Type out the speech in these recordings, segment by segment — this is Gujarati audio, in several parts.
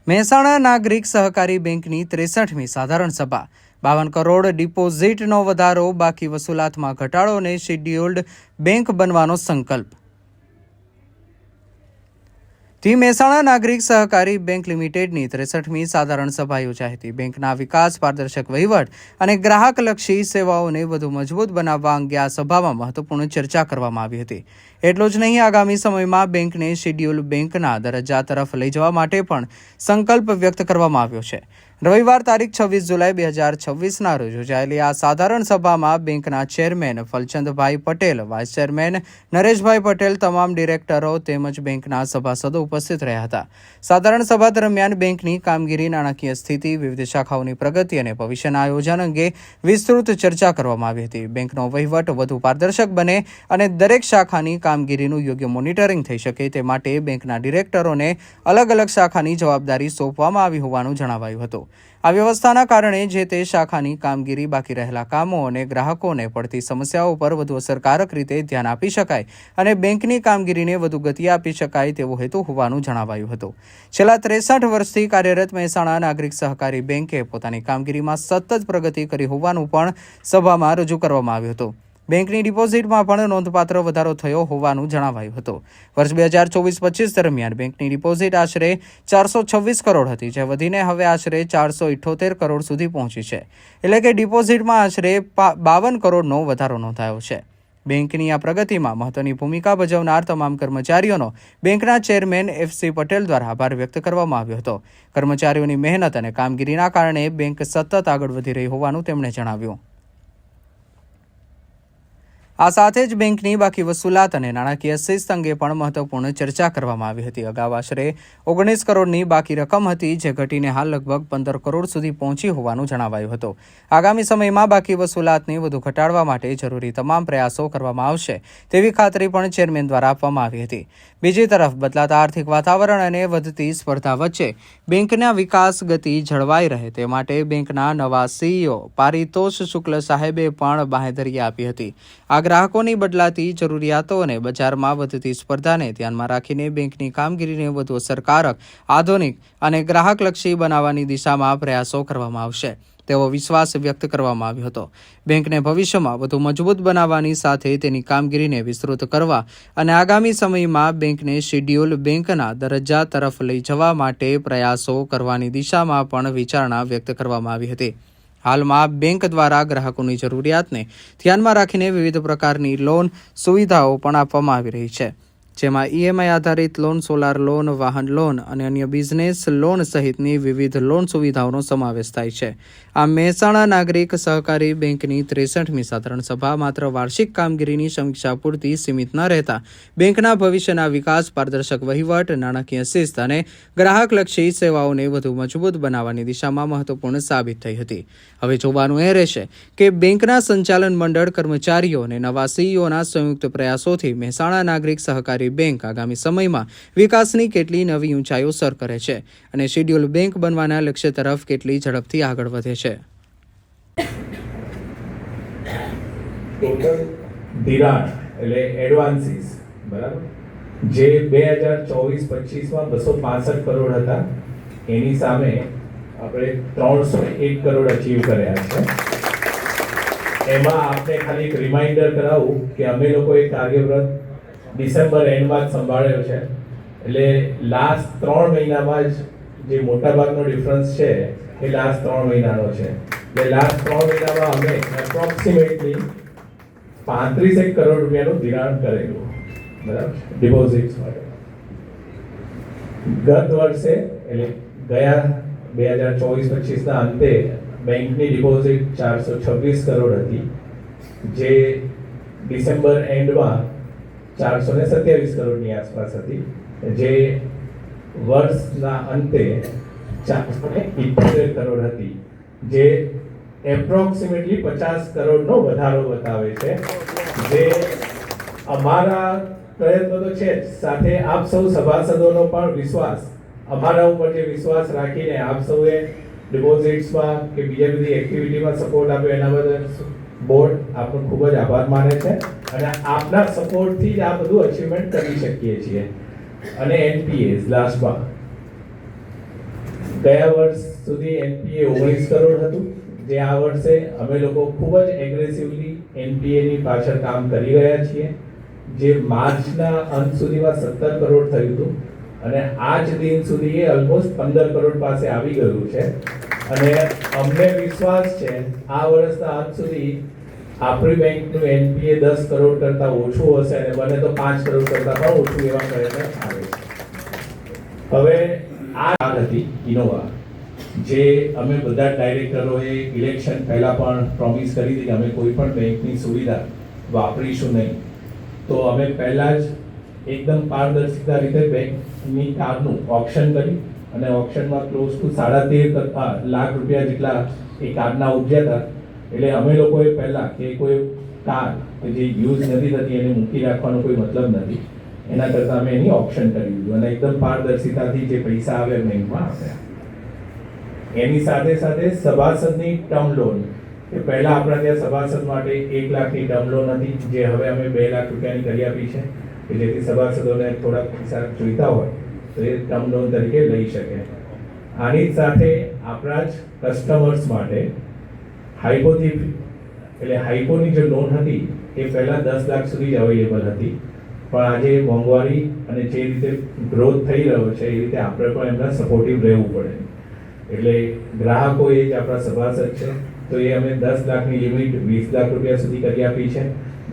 મહેસાણા નાગરિક સહકારી બેંકની 63મી સાધારણ સભા 52 કરોડ ડિપોઝિટનો વધારો, બાકી વસૂલાતમાં ઘટાડો અને શેડ્યુલ્ડ બેંક બનવાનો સંકલ્પ. મહેસાણા નાગરિક સહકારી બેંક લિમિટેડની 63મી સાધારણ સભા યોજાઈ હતી. બેંકના વિકાસ, પારદર્શક વહીવટ અને ગ્રાહકલક્ષી સેવાઓને વધુ મજબૂત બનાવવા અંગે આ સભામાં મહત્વપૂર્ણ ચર્ચા કરવામાં આવી હતી. એટલું જ નહીં, આગામી સમયમાં બેંકને શેડ્યુલ બેંકના દરજ્જા તરફ લઈ જવા માટે પણ સંકલ્પ વ્યક્ત કરવામાં આવ્યો છે. રવિવાર તારીખ 26 જુલાઈ 2026ના રોજ યોજાયેલી આ સાધારણ સભામાં બેંકના chairman Falchandbhai Patel, vice chairman Nareshbhai Patel, તમામ ડિરેક્ટરો તેમજ બેંકના સભાસદો ઉપસ્થિત રહ્યા હતા. સાધારણ સભા દરમિયાન બેંકની કામગીરી, નાણાકીય સ્થિતિ, વિવિધ શાખાઓની પ્રગતિ અને ભવિષ્યના આયોજન અંગે વિસ્તૃત ચર્ચા કરવામાં આવી હતી. બેંકનો વહીવટ વધુ પારદર્શક બને અને દરેક શાખાની કામગીરીનું યોગ્ય મોનિટરિંગ થઈ શકે તે માટે બેંકના ડિરેક્ટરોને અલગ અલગ શાખાની જવાબદારી સોંપવામાં આવી હોવાનું જણાવાયું હતું. આ વ્યવસ્થાના કારણે જે તે શાખાની કામગીરી, બાકી રહેલા કામો અને ગ્રાહકોને પડતી સમસ્યાઓ પર વધુ અસરકારક રીતે ધ્યાન આપી શકાય અને બેંકની કામગીરીને વધુ ગતિ આપી શકાય તેવો હેતુ હોવાનું જણાવાયું હતું. છેલ્લા 63 વર્ષથી કાર્યરત મહેસાણા નાગરિક સહકારી બેંકે પોતાની કામગીરીમાં સતત પ્રગતિ કરી હોવાનું પણ સભામાં રજૂ કરવામાં આવ્યું હતું. બેંકની ડિપોઝિટમાં પણ નોંધપાત્ર વધારો થયો હોવાનું જણાવાયું હતું. વર્ષ 2024-25 દરમિયાન બેંકની ડિપોઝિટ આશરે 426 કરોડ હતી, જે વધીને હવે આશરે 478 કરોડ સુધી પહોંચી છે. એટલે કે ડિપોઝિટમાં આશરે 52 કરોડનો વધારો નોંધાયો છે. બેંકની આ પ્રગતિમાં મહત્વની ભૂમિકા ભજવનાર તમામ કર્મચારીઓનો બેંકના ચેરમેન FC પટેલ દ્વારા આભાર વ્યક્ત કરવામાં આવ્યો હતો. કર્મચારીઓની મહેનત અને કામગીરીના કારણે બેંક સતત આગળ વધી રહી હોવાનું તેમણે જણાવ્યું. આ સાથે જ બેંકની બાકી વસૂલાત અને નાણાકીય શિસ્ત અંગે પણ મહત્વપૂર્ણ ચર્ચા કરવામાં આવી હતી. અગાઉ આશરે 19 કરોડની બાકી રકમ હતી, જે ઘટીને હાલ લગભગ 15 કરોડ સુધી પહોંચી હોવાનું જણાવાયું હતું. આગામી સમયમાં બાકી વસૂલાતને વધુ ઘટાડવા માટે જરૂરી તમામ પ્રયાસો કરવામાં આવશે તેવી ખાતરી પણ ચેરમેન દ્વારા આપવામાં આવી હતી. બીજી તરફ બદલાતા આર્થિક વાતાવરણ અને વધતી સ્પર્ધા વચ્ચે બેંકના વિકાસ ગતિ જળવાઈ રહે તે માટે બેંકના નવા CEO પારિતોષ શુક્લ સાહેબે પણ બાંહેધરી આપી હતી. ગ્રાહકોની બદલાતી જરૂરિયાતો અને બજારમાં વધતી સ્પર્ધાને ધ્યાનમાં રાખીને બેંકની કામગીરીને વધુ અસરકારક, આધુનિક અને ગ્રાહકલક્ષી બનાવવાની દિશામાં પ્રયાસો કરવામાં આવશે તેવો વિશ્વાસ વ્યક્ત કરવામાં આવ્યો હતો. બેંકને ભવિષ્યમાં વધુ મજબૂત બનાવવાની સાથે તેની કામગીરીને વિસ્તૃત કરવા અને આગામી સમયમાં બેંકને શેડ્યુલ બેંકના દરજ્જા તરફ લઈ જવા માટે પ્રયાસો કરવાની દિશામાં પણ વિચારણા વ્યક્ત કરવામાં આવી હતી. હાલમાં બેંક દ્વારા ગ્રાહકોની જરૂરિયાતને ધ્યાનમાં રાખીને વિવિધ પ્રકારની લોન સુવિધાઓ પણ આપવામાં આવી રહી છે, જેમાં EMI આધારિત લોન, સોલાર લોન, વાહન લોન અને અન્ય બિઝનેસ લોન સહિતની વિવિધ લોન સુવિધાઓનો સમાવેશ થાય છે. આ મહેસાણા નાગરિક સહકારી બેંકની 63મી સાધારણ સભા માત્ર વાર્ષિક કામગીરીની સમીક્ષા પૂરતી સીમિત ન રહેતા બેંકના ભવિષ્યના વિકાસ, પારદર્શક વહીવટ, નાણાકીય શિસ્ત અને ગ્રાહકલક્ષી સેવાઓને વધુ મજબૂત બનાવવાની દિશામાં મહત્વપૂર્ણ સાબિત થઈ હતી. હવે જોવાનું એ રહેશે કે બેંકના સંચાલન મંડળ, કર્મચારીઓ અને નવા CEOના સંયુક્ત પ્રયાસોથી મહેસાણા નાગરિક સહકારી બેંક આગામી સમયમાં વિકાસની કેટલી નવી ઊંચાઈઓ સર કરે છે અને શેડ્યુલ બેંક બનવાના લક્ષ્ય તરફ કેટલી ઝડપથી આગળ વધે છે. ટોટલ ધિરાણ એટલે એડવાન્સીસ, બરાબર, જે 2024-25માં 265 કરોડ હતા, એની સામે આપણે 301 કરોડ અચીવ કર્યા છે. એમાં આપણે ખાલી એક રિમાઇન્ડર કરાવું કે અમે લોકોએ કાર્યવ્રત ડિસેમ્બર એન્ડમાં જ સંભાળ્યો છે. એટલે લાસ્ટ 3 મહિનામાં જ જે મોટાભાગનો ડિફરન્સ છે એ લાસ્ટ 3 મહિનાનો છે. એટલે લાસ્ટ 3 મહિનામાં અમે એપ્રોક્સિમેટલી 35 કરોડ રૂપિયાનું ધિરાણ કરેલું, બરાબર, ડિપોઝિટ્સ માટે. ગત વર્ષે એટલે ગયા 2024-25ના અંતે બેંકની ડિપોઝિટ 426 કરોડ હતી, જે ડિસેમ્બર એન્ડમાં 427 કરોડની આસપાસ હતી, જે વર્ષના અંતે 478 કરોડ હતી, જે એપ્રોક્સિમેટલી 50 કરોડનો વધારો બતાવે છે. જે અમારા પ્રયત્નો તો છે જ, સાથે આપ સૌ સભાસદોનો પણ વિશ્વાસ, અમારા ઉપર જે વિશ્વાસ રાખીને આપ સૌએ ડિપોઝિટ્સમાં કે બીજા બધી એક્ટિવિટીમાં સપોર્ટ આપ્યો, એના બદલ બોર્ડ આપનો ખૂબ જ આભાર માને છે. અને આપના સપોર્ટથી જ આ બધું અચીવમેન્ટ કરી શકીએ છીએ. અને NPAs લાસ્ટમાં ગયા વર્ષ સુધી એનપીએ 19 કરોડ હતું, જે આ વર્ષે અમે લોકો ખૂબ જ એગ્રેસિવલી એનપીએ ની પાછળ કામ કરી રહ્યા છીએ, જે માર્ચના અંત સુધીમાં 17 કરોડ થયું હતું અને આજ દિન સુધી એ ઓલમોસ્ટ 15 કરોડ પાસે આવી ગયું છે અને અમને વિશ્વાસ છે આ વર્ષના અંત સુધી આપણી બેંકનું એનપીએ 10 કરોડ કરતાં ઓછું હશે અને બને તો 5 કરોડ કરતાં પણ ઓછું એવા પ્રયત્ન આવે છે. હવે આ હતી ઇનોવા, જે અમે બધા ડાયરેક્ટરોએ ઇલેક્શન પહેલા પણ પ્રોમિસ કરી હતી કે અમે કોઈ પણ બેંકની સુવિધા વાપરીશું નહીં. તો અમે પહેલા જ એકદમ પારદર્શિતા રીતે બેંકની કારનું ઓક્શન કરી અને ઓક્શનમાં ક્લોઝ ટુ 13.5 લાખ રૂપિયા જેટલા એ કારના ઉપજ્યા હતા. એટલે અમે લોકોએ પહેલા કે કોઈ કાર કે જે યુઝ નથી થતી એને મૂકી રાખવાનો કોઈ મતલબ નથી, એના કરતાં અમે એની ઓપ્શન કરી દીધું અને એકદમ પારદર્શિતાથી જે પૈસા આવે બેંકમાં આપ્યા. એની સાથે સાથે સભાસદની ટર્મ લોન, કે પહેલા આપણા ત્યાં સભાસદ માટે 1 લાખની ટર્મ લોન હતી, જે હવે અમે 2 લાખ રૂપિયાની કરી આપી છે, કે જેથી સભાસદોને થોડા પૈસા જોઈતા હોય તો એ ટર્મ લોન તરીકે લઈ શકે. આની સાથે આપણા જ કસ્ટમર્સ માટે હાઈપોથી એટલે હાઈપોની જે લોન હતી એ પહેલાં 10 લાખ સુધી જ અવેલેબલ હતી, પણ આજે મોંઘવારી અને જે રીતે ગ્રોથ થઈ રહ્યો છે એ રીતે આપણે પણ એમના સપોર્ટિવ રહેવું પડે. એટલે ગ્રાહકો એ જ આપણા સભાસદ છે, તો એ અમે 10 લાખની લિમિટ 20 લાખ રૂપિયા સુધી કરી આપી છે,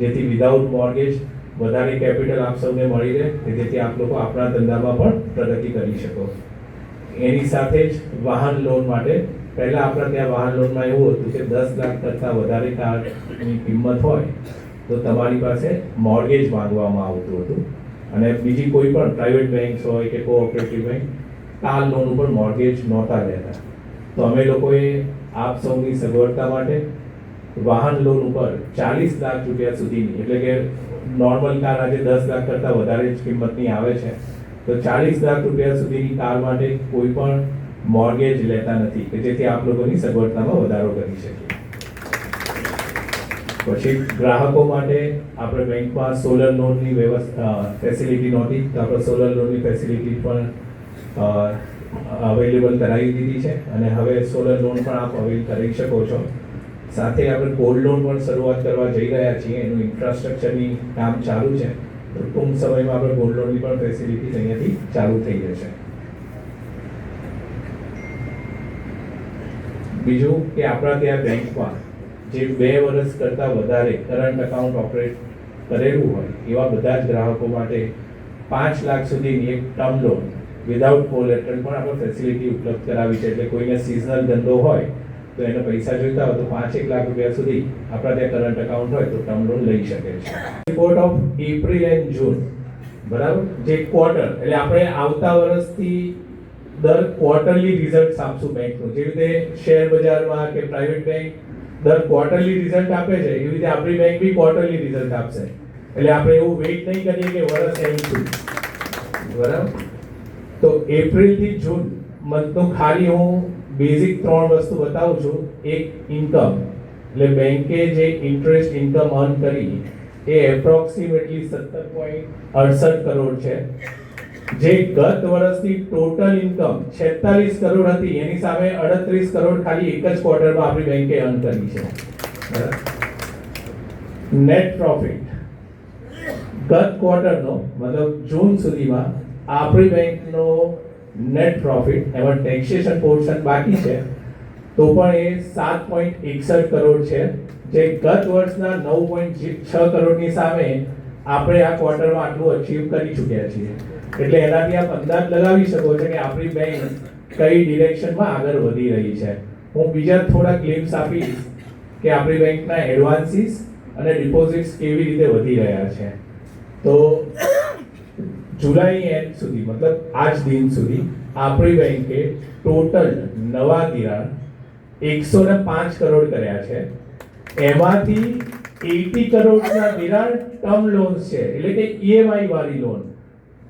જેથી વિધાઉટ મોર્ગેજ વધારે કેપિટલ આપ સૌને મળી રહે, કે જેથી આપ લોકો આપણા ધંધામાં પણ પ્રગતિ કરી શકો. એની સાથે જ વાહન લોન માટે પહેલા આપણા ત્યાં વાહન લોનમાં એવું હતું કે 10 લાખ કરતાં વધારે કારની કિંમત હોય તો તમારી પાસે મોર્ગેજ માંગવામાં આવતું હતું અને બીજી કોઈ પણ પ્રાઇવેટ બેંક્સ હોય કે કોઓપરેટિવ બેંક કાર લોન ઉપર મોર્ગેજ નહોતા લેતા. તો અમે લોકોએ આપ સૌની સગવડતા માટે વાહન લોન ઉપર 40 લાખ રૂપિયા સુધીની, એટલે કે નોર્મલ કાર આજે 10 લાખ કરતાં વધારે જ કિંમતની આવે છે, તો 40 લાખ રૂપિયા સુધીની કાર માટે કોઈ પણ મોર્ગેજ લેતા નથી, કે જેથી આપ લોકોની સગવડતામાં વધારો કરી શકીએ. પછી ગ્રાહકો માટે આપણે બેંકમાં સોલર લોનની વ્યવસ્થા ફેસિલિટી નહોતી, તો આપણે સોલર લોનની ફેસિલિટી પણ અવેલેબલ કરાવી દીધી છે અને હવે સોલર લોન પણ આપ અવેલ કરી શકો છો. સાથે આપણે ગોલ્ડ લોન પણ શરૂઆત કરવા જઈ રહ્યા છીએ, એનું ઇન્ફ્રાસ્ટ્રક્ચરની કામ ચાલુ છે, તો ટૂંક સમયમાં આપણે ગોલ્ડ લોનની પણ ફેસિલિટી અહીંયાથી ચાલુ થઈ જશે. બીજું કે આપણા ત્યાં બેંકમાં જે 2 વર્ષ કરતાં વધારે કરંટ અકાઉન્ટ ઓપરેટ કરેલું હોય એવા બધા જ ગ્રાહકો માટે 5 લાખ સુધીની એક ટર્મ લોન વિધાઉટ કોલેટરલ પણ આપણે ફેસિલિટી ઉપલબ્ધ કરાવી છે. એટલે કોઈને સિઝનલ ધંધો હોય તો એને પૈસા જોઈતા હોય તો 5-1 લાખ રૂપિયા સુધી આપણા ત્યાં કરંટ અકાઉન્ટ હોય તો ટર્મ લોન લઈ શકે છે. રિપોર્ટ ઓફ એપ્રિલ એન્ડ જૂન, બરાબર, જે ક્વાર્ટર એટલે આપણે આવતા વર્ષથી દર ક્વાર્ટરલી રિઝલ્ટ આપશું બેંકનું, જે રીતે શેર બજારમાં કે પ્રાઇવેટ બેંક દર ક્વાર્ટરલી રિઝલ્ટ આપે છે એવી રીતે આપણી બેંક બી ક્વાર્ટરલી રિઝલ્ટ આપશે. એટલે આપણે એવું વેઇટ નહીં કરીએ કે વર્ષ એન્ડ સુધી, બરાબર. તો એપ્રિલ થી જૂન મંથનું ખાલી હું બેઝિક 3 વસ્તુ બતાવું છું. એક ઇન્કમ, એટલે બેંકે જે ઇન્ટરેસ્ટ ઇન્કમ અર્ન કરી એ એપ્રોક્સિમેટલી 17.68 કરોડ છે, જે ગત વર્ષની ટોટલ ઇન્કમ 46 કરોડ હતી એની સામે 38 કરોડ ખાલી એક જ ક્વાર્ટરમાં આપણી બેંકે અર્ન કરી છે. નેટ પ્રોફિટ ગત ક્વાર્ટરનો મતલબ જૂન સુધીમાં આપણી બેંકનો નેટ પ્રોફિટ, એમાં ટેક્સેશન પોર્શન બાકી છે, તો પણ એ 7.61 કરોડ છે, જે ગત વર્ષના 9.6 કરોડની સામે આપણે આ ક્વાર્ટરમાં આટલું અચીવ કરી ચૂક્યા છીએ. એટલે એનાથી આપ અંદાજ લગાવી શકો છો કે આપણી બેંક કઈ ડિરેક્શનમાં આગળ વધી રહી છે. હું બીજા થોડા ગ્લિમ્સ આપીશ કે આપણી બેંકના એડવાન્સીસ અને ડિપોઝિટ્સ કેવી રીતે વધી રહ્યા છે. તો જુલાઈ એન્ડ સુધી મતલબ આજ દિન સુધી આપણી બેંકે ટોટલ નવા ધિરાણ 105 કરોડ કર્યા છે. એમાંથી 80 કરોડના ધિરાણ ટર્મ લોન્સ છે, એટલે કે ઈએમઆઈ વાળી લોન.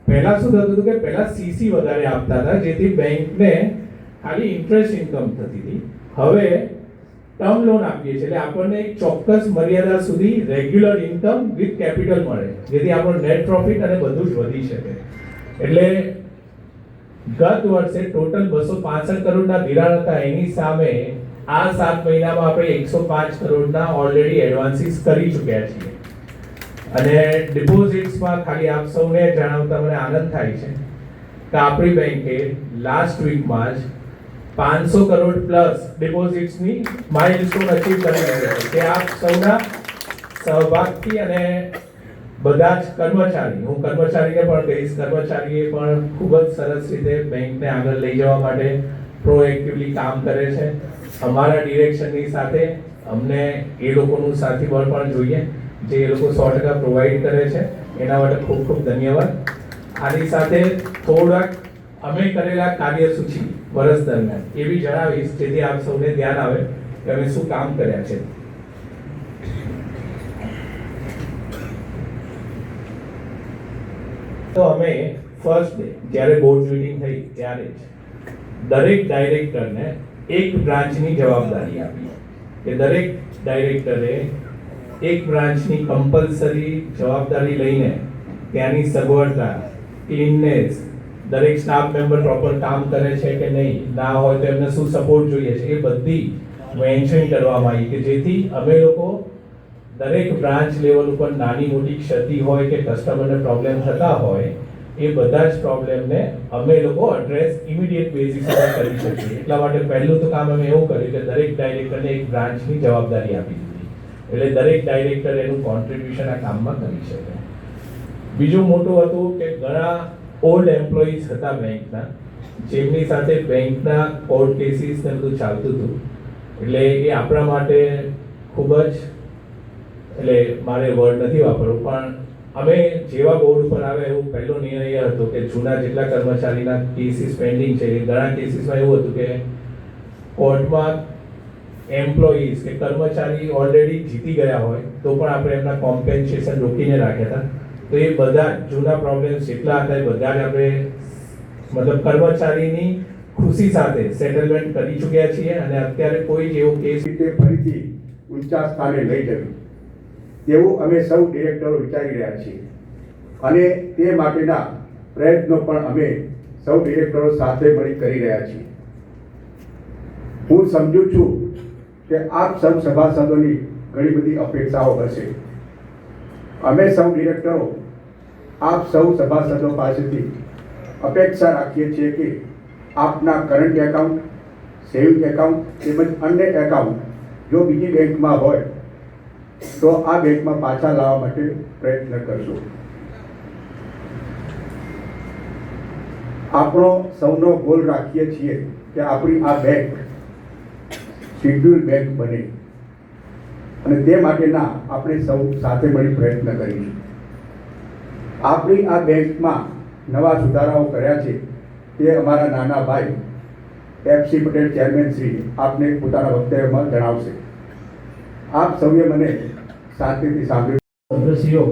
પહેલા શું થતું હતું કે પહેલા સીસી વધારે આપતા હતા, જેથી બેંકને ખાલી ઇન્ટરેસ્ટ ઇન્કમ થતી હતી. હવે ટર્મ લોન આપીએ છીએ એટલે આપણને એક ચોક્કસ મર્યાદા સુધી રેગ્યુલર ઇન્કમ વિથ કેપિટલ મળે, જેથી આપણો નેટ પ્રોફિટ અને બધું જ વધી શકે. એટલે ગત વર્ષે ટોટલ 265 કરોડના ધિરાણ હતા, એની સામે આ 7 મહિનામાં આપણે 105 કરોડના ઓલરેડી એડવાન્સીસ કરી ચૂક્યા છીએ. અને ડિપોઝિટ્સમાં ખાલી આપ સૌને જણાવતા મને આનંદ થાય છે કે આપણી બેંકે લાસ્ટ વીકમાં જ 500 કરોડ પ્લસ ડિપોઝિટ્સની માઇલસ્ટોન અચીવ કરી લીધી છે. તે આપ સૌના સહભાગથી અને બધા જ કર્મચારી, હું કર્મચારીને પણ કહીશ, કર્મચારીએ પણ ખૂબ જ સરસ રીતે બેંકને આગળ લઈ જવા માટે પ્રોએક્ટિવલી કામ કરે છે. અમારા ડિરેક્શનની સાથે અમને એ લોકોનું સાથીબળ પણ જોઈએ જે એ લોકો 100% પ્રોવાઈડ કરે છે. એના માટે ખૂબ ખૂબ ધન્યવાદ. આની સાથે થોડાક અમે કરેલા કાર્યસૂચિ વર્ષ દરમિયાન એવી જણાવીશ જેથી આપ સૌને ધ્યાન આવે કે અમે શું કામ કર્યા છે. તો અમે ફર્સ્ટ ડે જ્યારે બોર્ડ મીટિંગ થઈ ત્યારે જ દરેક ડાયરેક્ટરને એક બ્રાન્ચની જવાબદારી આપી કે દરેક ડાયરેક્ટરે એક બ્રાન્ચની કમ્પલસરી જવાબદારી લઈને ત્યાંની સગવડતા, ક્લીનનેસ, દરેક સ્ટાફ મેમ્બર પ્રોપર કામ કરે છે કે નહીં, ના હોય તો એમને શું સપોર્ટ જોઈએ છે, એ બધી મેન્શન કરવામાં આવી કે જેથી અમે લોકો દરેક બ્રાન્ચ લેવલ ઉપર નાની મોટી ક્ષતિ હોય કે કસ્ટમરને પ્રોબ્લેમ થતા હોય એ બધા જ પ્રોબ્લેમને અમે લોકો એડ્રેસ ઇમિડિયેટ બેઝિસ પર કરી શકીએ. એટલા માટે પહેલું તો કામ અમે એવું કર્યું કે દરેક ડાયરેક્ટરને એક બ્રાન્ચની જવાબદારી આપી દીધી, એટલે દરેક ડાયરેક્ટર એનું કોન્ટ્રીબ્યુશન આ કામમાં કરી શકે. બીજું મોટું હતું કે ઘણા ઓલ્ડ એમ્પ્લોઈઝ હતા બેંકના, જેમની સાથે બેંકના કોર્ટ કેસીસ ને બધું ચાલતું હતું, એટલે એ આપણા માટે ખૂબ જ, એટલે મારે વર્ડ નથી વાપરવું, પણ અમે જેવા બોર્ડ ઉપર આવે એવું પહેલો નિર્ણય હતો કે જૂના જેટલા કર્મચારીના કેસીસ પેન્ડિંગ છે, એ ઘણા કેસીસમાં એવું હતું કે કોર્ટમાં એમ્પ્લોઈઝ કે કર્મચારી ઓલરેડી જીતી ગયા હોય તો પણ આપણે એમના કોમ્પેન્સેશન રોકીને રાખ્યા હતા. તો એ બધા જૂના પ્રોબ્લેમ્સ જેટલા હતા એ બધા જ આપણે મતલબ કર્મચારીની ખુશી સાથે સેટલમેન્ટ કરી ચૂક્યા છીએ અને અત્યારે કોઈ જ એવો કેસ રીતે ફરીથી ઊંચા સ્થાને લઈ જવી તેવું અમે સૌ ડિરેક્ટરો વિચારી રહ્યા છીએ અને તે માટેના પ્રયત્નો પણ અમે સૌ ડિરેક્ટરો સાથે મળી કરી રહ્યા છીએ. હું સમજુ છું કે આપ સૌ સભાસદોની ઘણી બધી અપેક્ષાઓ હશે. અમે સૌ ડિરેક્ટરો આપ સૌ સભાસદો પાસેથી અપેક્ષા રાખીએ છીએ કે આપના કરંટ એકાઉન્ટ, સેવિંગ એકાઉન્ટ તેમજ અન્ય એકાઉન્ટ જો બીજી બેંકમાં હોય તો આ બેંકમાં પાછા લાવવા માટે પ્રયત્ન કરશો. આપણો સૌનો ગોલ રાખીએ છીએ કે આપણી આ બેંક શેડ્યુલ બેંક બને અને તે માટેના આપણે સૌ સાથે મળી પ્રયત્ન કરીશું. આપણી આ બેંકમાં નવા સુધારાઓ કર્યા છે તે અમારા નાના ભાઈ FC પટેલ ચેરમેન શ્રી આપને પોતાના વક્તવ્યમાં જણાવશે. આપ સૌએ મને શાંતિથી સાંભળ્યું. સદસ્યો,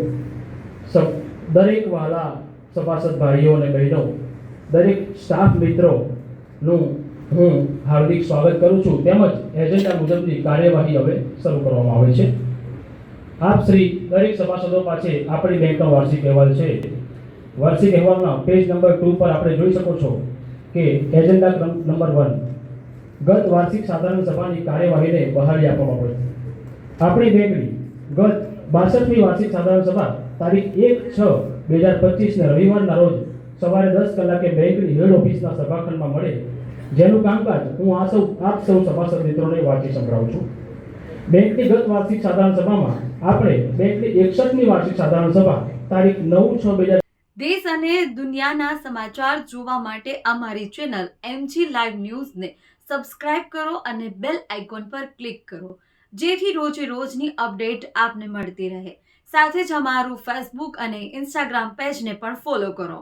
દરેક વાલા સભાસદ ભાઈઓ અને બહેનો, દરેક સ્ટાફ મિત્રોનું હું હાર્દિક સ્વાગત કરું છું તેમજ એજન્ડા મુજબની કાર્યવાહી હવે શરૂ કરવામાં આવે છે. આપ શ્રી દરેક સભાસદો પાસે આપણી બેંકનો વાર્ષિક અહેવાલ છે. વાર્ષિક અહેવાલના પેજ નંબર 2 પર આપણે જોઈ શકો છો કે એજન્ડા ક્રમ નંબર 1 ગત વાર્ષિક સાધારણ સભાની કાર્યવાહીને બહાલી આપવામાં આવી. આપણી બેંકની ગત 62મી વાર્ષિક સાધારણ સભા તારીખ 1/6/2025 ને રવિવારના રોજ સવારે 10 કલાકે બેંકની હેડ ઓફિસના સભાખંડમાં મળે, જેનું કામકાજ હું આપ સૌ સભાસદ મિત્રોને વાંચી સંભળાવું છું. બેંકની ગત વાર્ષિક સાધારણ સભામાં આપણે બેંકની 61મી વાર્ષિક સાધારણ સભા તારીખ 9/6/2025 દેશ અને દુનિયાના સમાચાર જોવા માટે અમારી ચેનલ MG લાઈવ ન્યૂઝને સબસ્ક્રાઇબ કરો અને બેલ આઇકોન પર ક્લિક કરો, જેથી રોજે રોજની અપડેટ આપને મળતી રહે. સાથે જ અમારું ફેસબુક અને ઇન્સ્ટાગ્રામ પેજને પણ ફોલો કરો.